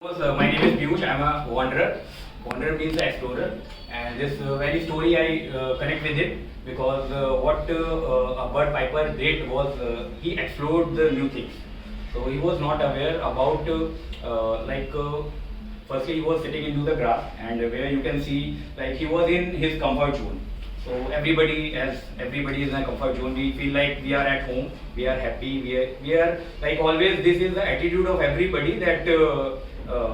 My name is Piyush. I'm a wanderer. Wanderer means explorer, and this very story I connect with it because what a bird piper did was he explored the new things. So he was not aware about firstly he was sitting into the grass, and where you can see like he was in his comfort zone. So everybody is in a comfort zone, we feel like we are at home, we are happy, we are like always. This is the attitude of everybody that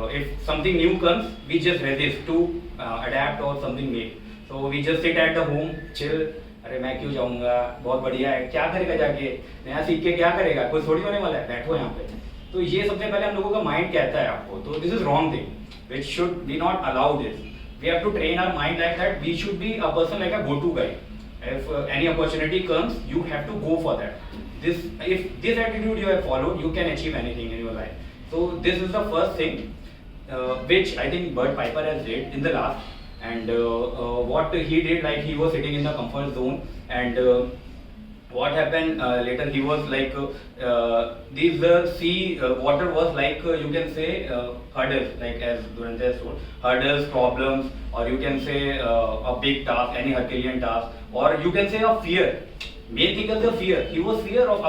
if something new comes, we just resist to adapt or something make. So we just sit at the home, chill. अरे मैं क्यों जाऊंगा, बहुत बढ़िया है, क्या करेगा जाके, नया सीख के क्या करेगा, कोई थोड़ी होने वाला है, बैठो यहाँ पे. तो ये सबसे पहले हम लोगों का माइंड कहता है आपको. तो this is wrong thing which should be not allow this. We have to train our mind like that. We should be a person like a go-to guy. If any opportunity comes, you have to go for that. If this attitude you have followed, you can achieve anything in your life. So this is the first thing which I think Bird Piper has did in the last. And what he did, like he was sitting in the comfort zone, and what happened later, he was like these sea water was like you can say hurdles, like as Durante told, hurdles, problems, or you can say a big task, any Herculean task, or you can say a fear. Main thing is the fear. He was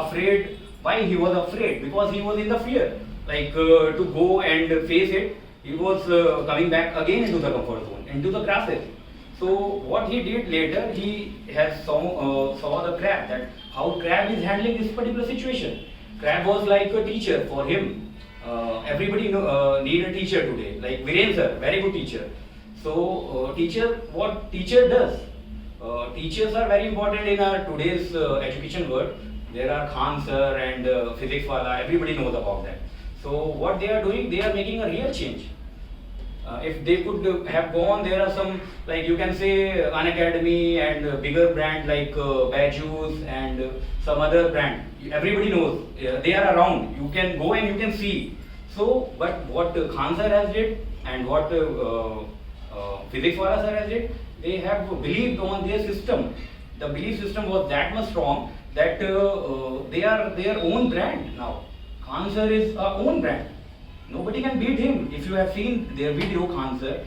afraid. Why he was afraid? Because he was in the fear, like to go and face it. He was coming back again into the comfort zone, into the grasses. So what he did later, he has saw the crab, that how crab is handling this particular situation. Crab was like a teacher for him. Everybody need a teacher today, like Viren sir, very good teacher. So teacher, what teacher does? Teachers are very important in our today's education world. There are Khan sir and physics wala, everybody knows about that. So what they are doing, they are making a real change. If they could have gone, there are some, like you can say Unacademy and bigger brand like Bajus and some other brand. Everybody knows they are around. You can go and you can see. So, but what Khan sir has did and what physics wala sir has did, they have believed on their system. The belief system was that much strong that they are their own brand now. Khan sir is our own brand. Nobody can beat him. If you have seen their video, Khan sir,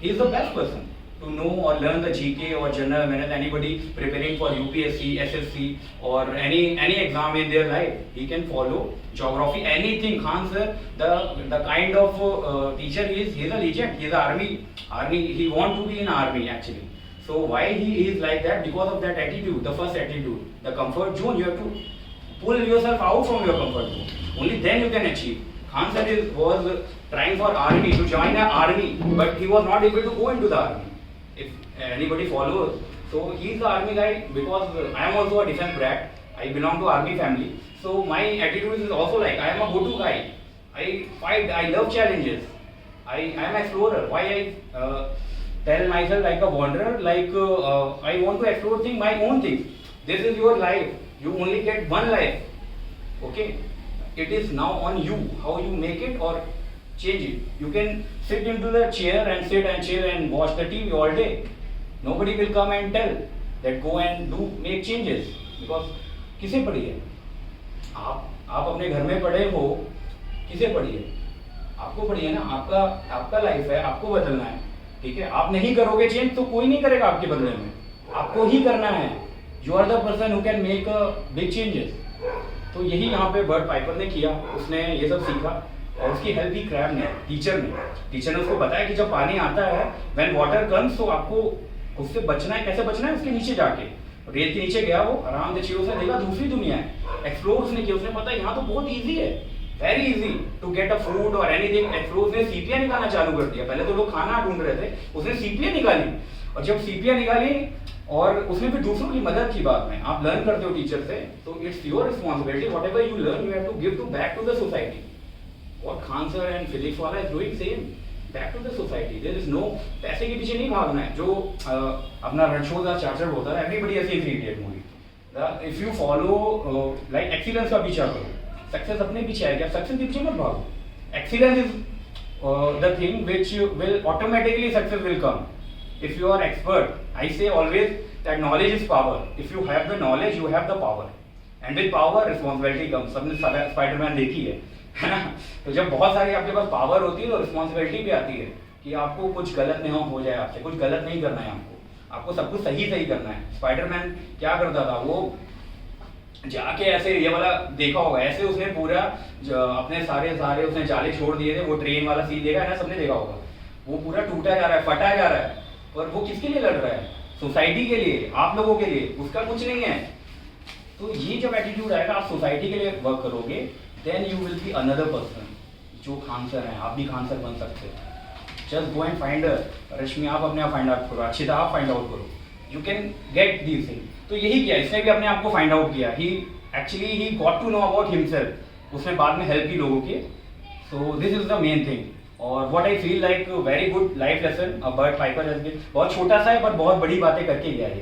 he is the best person to know or learn the GK or general awareness. Anybody preparing for UPSC, SSC or any exam in their life, he can follow geography, anything. Khan sir, the kind of teacher he is a legend. He is army. He want to be in army actually. So why he is like that? Because of that attitude, the first attitude, the comfort zone. You have to pull yourself out from your comfort zone. Only then you can achieve. Khan sir was trying for army, to join an army, but he was not able to go into the army. If anybody follows, so he is the army guy because I am also a defense brat. I belong to army family. So my attitude is also like I am a go-to guy. I fight. I love challenges. I am explorer. Why I tell myself like a wanderer, like I want to explore things, my own things. This is your life. You only get one life. Okay. It is now on you how you make it or change it. You can sit into the chair and sit and chill and watch the TV all day. Nobody will come and tell that go and make changes because किसे पढ़ी है? आप अपने घर में पढ़े हो, किसे पढ़ी है? आपको पढ़ी है ना. आपका लाइफ है, आपको बदलना है. ठीक है, आप नहीं करोगे चेंज तो कोई नहीं करेगा आपके बदले में. आपको ही करना है. You are the person who can make a big changes. तो यही यहाँ पे बर्ड पाइपर ने किया. उसने ये सब सीखा और उसकी हेल्प भी क्रैब ने, टीचर ने उसको बताया कि जब पानी आता है, व्हेन वाटर कम्स, तो आपको उससे बचना है. कैसे बचना है? उसके नीचे जाके, रेत के नीचे गया वो, आराम से चिड़ों से देखा दूसरी दुनिया है, एक्सप्लोर उसने किया. उसने पता यहाँ तो बहुत ईजी है, very easy to get a food और एनीथिंग. एक्सप्लोर. उसने सीपियाँ निकालना चालू कर दिया. पहले तो लोग खाना ढूंढ रहे थे, उसने सीपियाँ निकाली. और जब सीपियाँ निकाली और उसमें भी दूसरों की मदद की. बात में आप लर्न करते हो टीचर से, तो it's your responsibility. Whatever you learn, you have to give to back to the society. What Khan sir and physics वाला is doing same, back to the society. There is no, पैसे के पीछे नहीं भागना है. जो अपना रणछोड़ चार्जर होता है, everybody has seen three idiot movie. If you follow like excellence का पीछा करो, सक्सेस अपने पीछे आएगी. सक्सेस के पीछे मत भागो. Excellence is the thing which will automatically success will come. If you are expert, I say always that knowledge is power. If you have the knowledge, you have the power. And with power, responsibility comes. सबने Spiderman देखी है. है ना। तो जब बहुत सारी आपके पास पावर होती है तो रिस्पॉन्सिबिलिटी भी आती है कि आपको कुछ गलत नहीं हो जाए, आपसे कुछ गलत नहीं करना है, आपको सब कुछ सही सही करना है। स्पाइडरमैन क्या करता था, वो जाके ऐसे ये वाला देखा होगा, ऐसे उसने पूरा अपने सारे सारे उसने जाले छोड़ दिए थे, वो ट्रेन वाला सीन देखा है ना, सबने देखा होगा, वो पूरा टूटा जा रहा है, फटा जा रहा है, पर वो किसके लिए लड़ रहा है, सोसाइटी के लिए, आप लोगों के लिए, उसका कुछ नहीं है। तो ये जब एटीट्यूड आएगा, आप सोसाइटी के लिए वर्क करोगे, then you will be another person. जो खान सर हैं, आप भी खान सर बन सकते हैं। जस्ट गो एंड फाइंड, रश्मि आप अपने आप फाइंड आउट करो, अच्छी आप फाइंड आउट करो, you can get these thing. तो यही किया, इसने भी अपने आप को फाइंड आउट किया, he actually he got to know about himself, उसने बाद में हेल्प की लोगों की। So this is the main thing. और what I feel like very good life lesson Burt Piper has been, बहुत छोटा सा है पर बहुत बड़ी बातें करके गया है।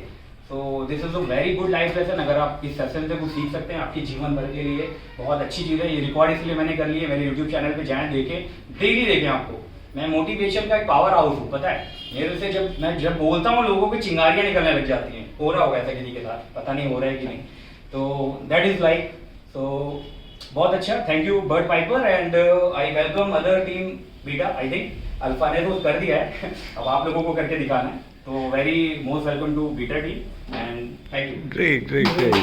सो this is a very good life lesson. अगर आप इस सेशन से कुछ सीख सकते हैं आपके जीवन भर के लिए, बहुत अच्छी चीज़ है। ये रिकॉर्ड इसलिए मैंने कर ली है, मेरे यूट्यूब चैनल पे जाएं, देखें, डेली देखें। आपको मैं मोटिवेशन का एक पावर हाउस हूँ, पता है। मेरे से जब बोलता हूँ लोगों की चिंगारियाँ निकलने लग जाती हैं। हो रहा होगा ऐसा किसी के साथ, पता नहीं हो रहा है कि नहीं। तो दैट इज लाइक, सो बहुत अच्छा, thank you Burt Piper and I welcome other team Beta. I think Alpha ने तो कर दिया है, अब आप लोगों को करके दिखाना है। तो very most welcome to Beta team and thank you. Great, great, great.